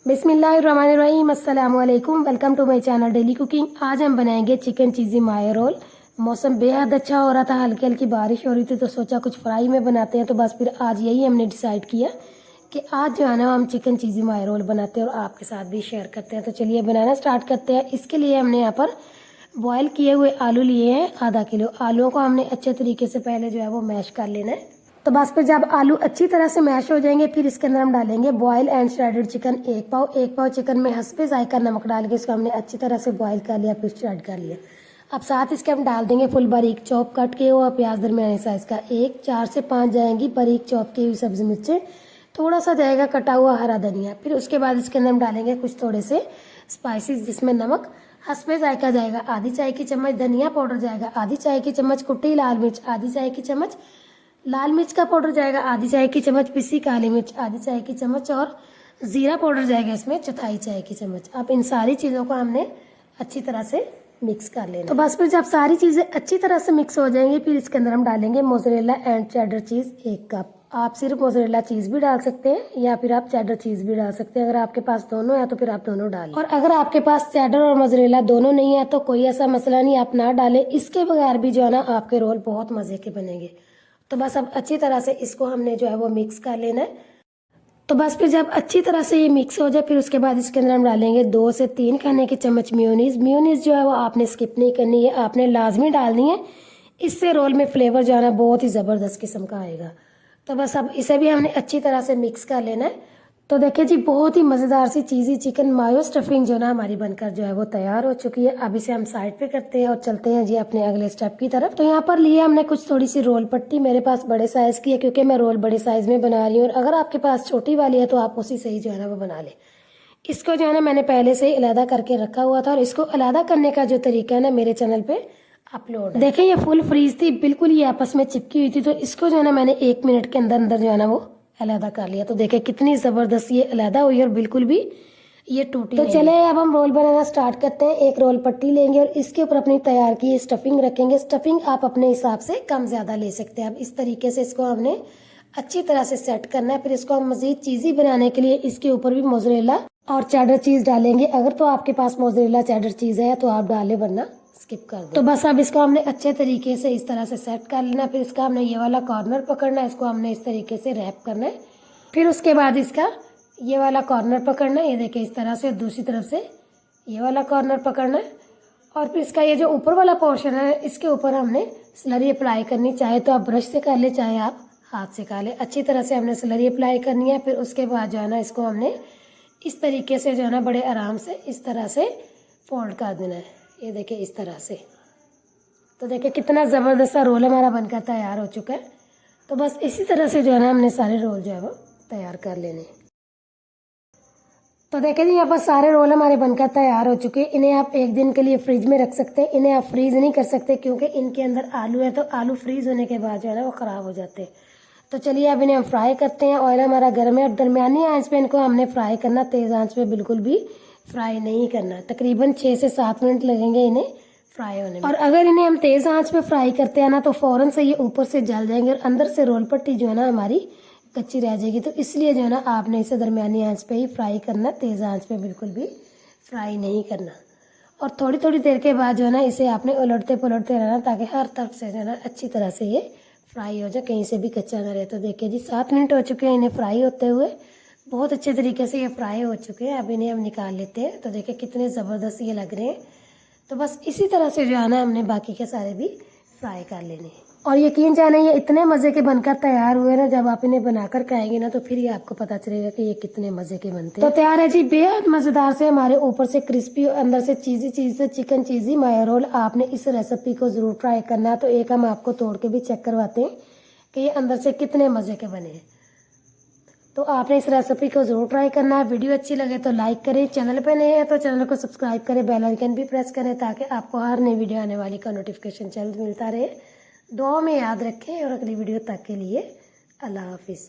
बिस्मिल्लाहिर्रहमानिर्रहीम, अस्सलाम वालेकुम। Welcome to my channel daily cooking. आज हम बनाएंगे चिकन चीज़ी मायो रोल। मौसम बेहद अच्छा हो रहा था, हल्की हल्की बारिश हो रही थी, तो सोचा कुछ फ्राई में बनाते हैं। तो बस फिर आज यही हमने डिसाइड किया कि आज जो है ना हम चिकन चीज़ी मायो रोल बनाते हैं और आपके साथ भी शेयर करते हैं। तो चलिए बनाना स्टार्ट करते हैं। इसके लिए हमने यहाँ पर बॉयल किए हुए आलू लिए हैं आधा किलो। आलूओं को हमने अच्छे तरीके से पहले जो है वो मैश कर लेना है। तो बस फिर जब आलू अच्छी तरह से मैश हो जाएंगे, फिर इसके अंदर हम डालेंगे बॉयल एंड श्रेडेड चिकन एक पाव चिकन में हस्बे जायका नमक डाल के इसको हमने अच्छी तरह से बॉयल कर लिया, फिर श्रेड कर लिया। अब साथ इसके हम डाल देंगे फुल बारीक चॉप कट किए हुआ प्याज दरमियाने साइज का, 4 से 5 जाएंगी बारीक चॉप की हुई सब्जी मिर्चें, थोड़ा सा जाएगा कटा हुआ हरा धनिया। फिर उसके बाद इसके अंदर हम डालेंगे कुछ थोड़े से स्पाइसेस, जिसमें नमक हस्बे जायका जाएगा आधी चाय की चम्मच, धनिया पाउडर जाएगा आधी चाय की चम्मच, कुटी लाल मिर्च आधी चाय की चम्मच, लाल मिर्च का पाउडर जाएगा आधी चाय की चम्मच, पिसी काली मिर्च आधी चाय की चम्मच और जीरा पाउडर जाएगा इसमें चौथाई चाय की चम्मच। अब इन सारी चीज़ों को हमने अच्छी तरह से मिक्स कर लेना। तो बस फिर जब सारी चीज़ें अच्छी तरह से मिक्स हो जाएंगी, फिर इसके अंदर हम डालेंगे mozzarella and cheddar cheese 1 cup. आप सिर्फ मोज़रेला चीज़ भी डाल सकते हैं या फिर आप चेडर चीज़ भी डाल सकते हैं। अगर आपके पास दोनों है तो फिर आप दोनों डालें, और अगर आपके पास चेडर और मोज़रेला दोनों नहीं है तो कोई ऐसा मसला नहीं, आप ना डालें। इसके बगैर भी जो है ना आपके रोल बहुत मज़े के बनेंगे। तो बस अब अच्छी तरह से इसको हमने जो है वो मिक्स कर लेना है। तो बस फिर जब अच्छी तरह से ये मिक्स हो जाए, फिर उसके बाद इसके अंदर हम डालेंगे 2 से 3 खाने के चम्मच मेयोनीज। मेयोनीज जो है वो आपने स्किप नहीं करनी है, आपने लाजमी डालनी है। इससे रोल में फ्लेवर जो है ना बहुत ही ज़बरदस्त किस्म का आएगा। तो बस अब इसे भी हमने अच्छी तरह से मिक्स कर लेना है। तो देखिए जी, बहुत ही मज़ेदार सी चीज़ी चिकन मायो स्टफिंग जो ना हमारी बनकर जो है वो तैयार हो चुकी है। अब इसे हम साइड पे करते हैं और चलते हैं जी अपने अगले स्टेप की तरफ। तो यहाँ पर लिए हमने कुछ थोड़ी सी रोल पट्टी, मेरे पास बड़े साइज़ की है क्योंकि मैं रोल बड़े साइज़ में बना रही हूँ, और अगर आपके पास छोटी वाली है तो आप उसी से ही जो है ना वो बना लें। इसको जो है ना मैंने पहले से ही अलहदा करके रखा हुआ था, और इसको अलहदा करने का जो तरीका है ना मेरे चैनल पे अपलोड है। देखें ये फुल फ्रीज थी, बिल्कुल ये आपस में चिपकी हुई थी, तो इसको जो है ना मैंने 1 मिनट के अंदर अंदर जो है ना वो अलहदा कर लिया। तो देखें कितनी ज़बरदस्त ये अलहदा हुई और बिल्कुल भी ये टूटी नहीं। तो चले अब हम रोल बनाना स्टार्ट करते हैं। एक रोल पट्टी लेंगे और इसके ऊपर अपनी तैयार की स्टफिंग रखेंगे। स्टफिंग आप अपने हिसाब से कम ज़्यादा ले सकते हैं। अब इस तरीके से इसको हमने अच्छी तरह से सेट करना है। फिर इसको हम मज़ीद चीज़ी बनाने के लिए इसके ऊपर भी मोज़रेला और चेडर चीज़ डालेंगे। अगर तो आपके पास मोज़रेला चेडर चीज़ है तो आप डालें, वरना स्किप कर दो। तो बस अब इसको हमने अच्छे तरीके से इस तरह से सेट कर लेना। फिर इसका हमने ये वाला कॉर्नर पकड़ना है, इसको हमने इस तरीके से रैप करना है। फिर उसके बाद इसका ये वाला कॉर्नर पकड़ना है, ये देखिए इस तरह से, दूसरी तरफ से ये वाला कॉर्नर पकड़ना है। और फिर इसका ये जो ऊपर वाला पोर्शन है इसके ऊपर हमने स्लरी अप्लाई करनी, चाहे तो आप ब्रश से कर ले चाहे आप हाथ से कर ले। अच्छी तरह से हमने स्लरी अप्लाई करनी है। फिर उसके बाद जो है ना इसको हमने इस तरीके से जो है ना बड़े आराम से इस तरह से फोल्ड कर देना है, ये देखिए इस तरह से। तो देखिए कितना ज़बरदस्त सा रोल हमारा बनकर तैयार हो चुका है। तो बस इसी तरह से जो है ना हमने सारे रोल जो है वो तैयार कर लेने। तो देखिए जी यहाँ पर सारे रोल हमारे बनकर तैयार हो चुके हैं। इन्हें आप 1 दिन के लिए फ्रिज में रख सकते हैं। इन्हें आप फ्रीज नहीं कर सकते क्योंकि इनके अंदर आलू है, तो आलू फ्रीज होने के बाद जो है ना वो ख़राब हो जाते हैं। तो चलिए अब इन्हें हम फ्राई करते हैं। ऑयल हमारा गर्म है और दरमियानी आंच पे इनको हमने फ्राई करना, तेज़ आंच पे बिल्कुल भी फ्राई नहीं करना। तकरीबन 6 से 7 मिनट लगेंगे इन्हें फ्राई होने में। और अगर इन्हें हम तेज़ आंच पे फ्राई करते हैं ना तो फ़ौरन से ये ऊपर से जल जाएंगे और अंदर से रोल पट्टी जो है ना हमारी कच्ची रह जाएगी। तो इसलिए जो है ना आपने इसे दरमियानी आंच पे ही फ्राई करना, तेज़ आंच पे बिल्कुल भी फ्राई नहीं करना। और थोड़ी थोड़ी देर के बाद जो है ना इसे आपने उलटते पुलटते रहना, ताकि हर तरफ से जो है ना अच्छी तरह से ये फ्राई हो जाए, कहीं से भी कच्चा ना रहे। तो देखिए जी 7 मिनट हो चुके हैं इन्हें फ्राई होते हुए, बहुत अच्छे तरीके से ये फ्राई हो चुके हैं। अब इन्हें हम निकाल लेते हैं। तो देखिए कितने ज़बरदस्त ये लग रहे हैं। तो बस इसी तरह से जो है ना हमने बाकी के सारे भी फ्राई कर लेने हैं। और यकीन जाने ये इतने मज़े के बनकर तैयार हुए ना, जब आप इन्हें बनाकर खाएंगे ना तो फिर ये आपको पता चलेगा कि ये कितने मज़े के बनते हैं। तो तैयार है जी बेहद मज़ेदार से हमारे ऊपर से क्रिस्पी और अंदर से चीज़ी चीज़ से चिकन चीज़ी मायो रोल। आपने इस रेसिपी को ज़रूर ट्राई करना है। तो एक हम आपको तोड़ के भी चेक करवाते हैं कि ये अंदर से कितने मज़े के बने हैं। तो आपने इस रेसिपी को ज़रूर ट्राई करना है। वीडियो अच्छी लगे तो लाइक करें, चैनल पे नए हैं तो चैनल को सब्सक्राइब करें, बेल आइकन भी प्रेस करें ताकि आपको हर नई वीडियो आने वाली का नोटिफिकेशन जल्द मिलता रहे। दुआ में याद रखें और अगली वीडियो तक के लिए अल्लाह हाफिज़।